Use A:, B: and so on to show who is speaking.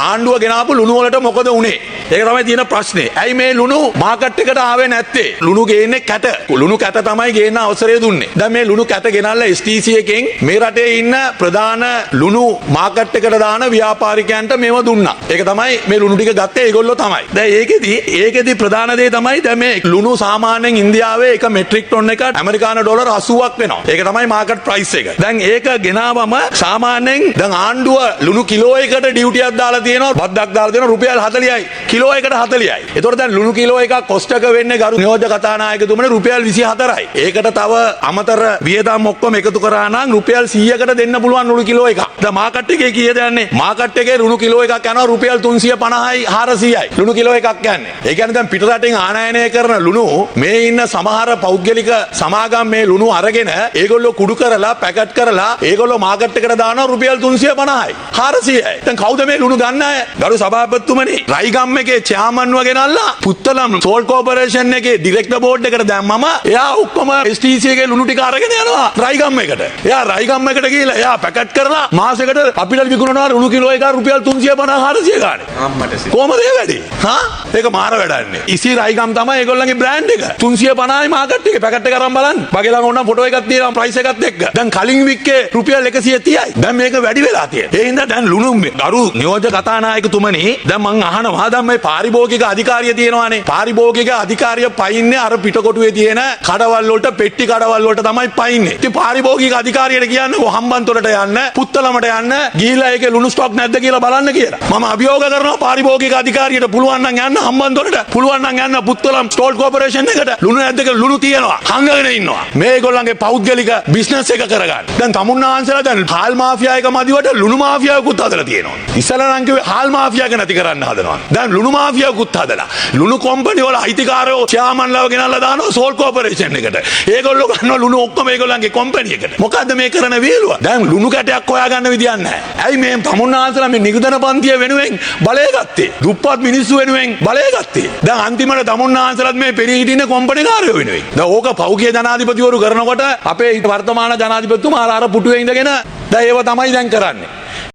A: ආණ්ඩුව ගෙනාපු ලුණු වලට මොකද උනේ? ඒක තමයි තියෙන ප්‍රශ්නේ. ඇයි මේ ලුණු මාකට් එකට ආවේ නැත්තේ? ලුණු ගේන්නේ කැට. ලුණු කැට තමයි ගේන්න අවසරය දුන්නේ. දැන් මේ ලුණු කැට ගෙනල්ලා STC එකෙන් මේ රටේ ඉන්න ප්‍රධාන ලුණු මාකට් එකට දාන ව්‍යාපාරිකයන්ට මේව දුන්නා. ඒක තමයි මේ ලුණු ටික ගත්තේ ඒගොල්ලෝ තමයි. දැන් ඒකෙදි ප්‍රධාන දේ තමයි දැන් මේ ලුණු සාමාන්‍යයෙන් ඉන්දියාවේ එක මෙට්‍රික් ටොන් එක ඇමරිකානු ඩොලර් 80ක් වෙනවා. ඒක තමයි මාකට් ප්‍රයිස් එක. දැන් ඒක ගෙනාවම සාමාන්‍යයෙන් දැන් ආණ්ඩුව ලුණු කිලෝ එකකට ඩියුටියක් දාලා තියෙනවා. බද්දක් දාලා තියෙනවා රුපියල් 40යි. කිලෝ එකට 40යි. ඒතකොට දැන් ලුණු කිලෝ එකක් කොස්ට් එක වෙන්නේ ගරු නියෝජ්‍ය කතානායකතුමනේ රුපියල් 24යි. ඒකට තව අමතර වියදම් ඔක්කොම එකතු කරා නම් රුපියල් 100කට දෙන්න පුළුවන් ලුණු කිලෝ එකක්. දැන් මාකට් එකේ කීයද යන්නේ? මාකට් එකේ ලුණු කිලෝ එකක් යනවා රුපියල් 350යි 400යි. ලුණු කිලෝ එකක් යන්නේ. ඒ කියන්නේ දැන් පිටරටින් ආනයනය කරන ලුණු මේ ඉන්න සමහර පෞද්ගලික සමාගම් මේ ලුණු අරගෙන ඒගොල්ලෝ කුඩු කරලා පැකට් කරලා ඒගොල්ලෝ මාකට් එකට දානවා රුපියල් 350යි 400යි. දැන් කවුද මේ ලුණු ගන්න අය? ගරු සභාපතිතුමනි රයිගම් එකේ චෙයාමන්ව ගෙනල්ලා පුත්තලම් සෝල්ට් කෝපරේෂන් එකේ ඩිරෙක්ටර් බෝඩ් එකට දැම්මම එයා ඔක්කොම STC එකේ ලුණු ටික අරගෙන යනවා රයිගම් එකට. එයා රයිගම් එකට ගිහලා එයා පැකට් කරලා මාසෙකට අපිට විකුණනවා ලුණු කිලෝ එකක් රුපියල් 350 400 ගානේ. අම්මට කොහමද ඒ වැඩි? හා? ඒක මාර වැඩන්නේ. ඉසි රයිගම් තමයි ඒගොල්ලන්ගේ බ්‍රෑන්ඩ් එක. 350යි මාකට් එකේ පැකට් එක අරන් බලන්න. මගේ ළඟ ඕන ෆොටෝ එකක් තියෙනවා ප්‍රයිස් එකත් එක්ක. දැන් කලින් වික්කේ රුපියල් 130යි. දැන් මේක වැඩි වෙලා තියෙනවා. ඒ හින්දා දැන් ලුණු ගරු නියෝජ්‍ය කතානායකතුමනි දැන් මං අහනවා දැන් මේ පාරිභෝගික අධිකාරිය තියෙනවානේ. පාරිභෝගික අධිකාරිය පයින්නේ අර පිටකොටුවේ තියෙන කඩවල් වලට පෙට්ටි කඩවල් වලට තමයි පයින්නේ. ඉතින් පාරිභෝගික අධිකාරියට කියන්නේ හම්බන්තොටට යන්න, පුත්තලමට යන්න, ගිහිල්ලා ඒකේ ලුණු ස්ටොක් නැද්ද කියලා බලන්න කියලා. මම අභියෝග කරනවා පාරිභෝගික අධිකාරියට පුළුවන් නම් යන්න හම්බන්තොටට, පුළුවන් නම් යන්න පුත්තලම් ස්ටෝල් කෝපරේෂන් එකට. ලුණු නැද්ද කියලා ලුණු තියෙනවා. හංගගෙන ඉන්නවා. මේගොල්ලන්ගේ පෞද්ගලික බිස්නස් එක කරගන්න. දැන් තමුන්නාන්සලා දැන් හාල් මාෆියා එක මදිවට ලුණු මාෆියාවකුත් හදලා තියෙනවා. ඉස්සලා නම් කිව්වේ හාල් මාෆියා එක නැති කරන්න හදනවා. දැන් ලුණු මාෆියාවකුත් හදලා. ලුණු කම්පැනි වල අයිතිකාරයෝ චෙයාමන්ලව ගෙනල්ලා දානවා සෝල් කෝපරේෂන් එකට. ඒගොල්ලෝ ගන්නවා ලුණු ඔක්කොම ඒගොල්ලන්ගේ කම්පැනි එකට. මොකද්ද මේ කරන වේලුව? දැන් ලුණු කැටයක් හොයාගන්න විදියක් නැහැ. ඇයි මේ තමුන්නාන්සලා මේ නිගදන පන්තිය වෙනුවෙන් බලය ගත්තේ? දුප්පත් මිනිස්සු වෙනුවෙන් බලය ගත්තේ. දැන් අන්තිමට තමුන්නාන්සලාත් මේ පෙරී හිටින කම්පැනි කාරයෝ වෙනුවෙන්. දැන් ඕක පෞද්ගලික ජනාධිපතිවරු කරනකොට අපේ වර්තමාන ජනාධිපතිතුමාලා අර පුටුවේ ඉඳගෙන දැන් ඒව තමයි දැන් කරන්නේ.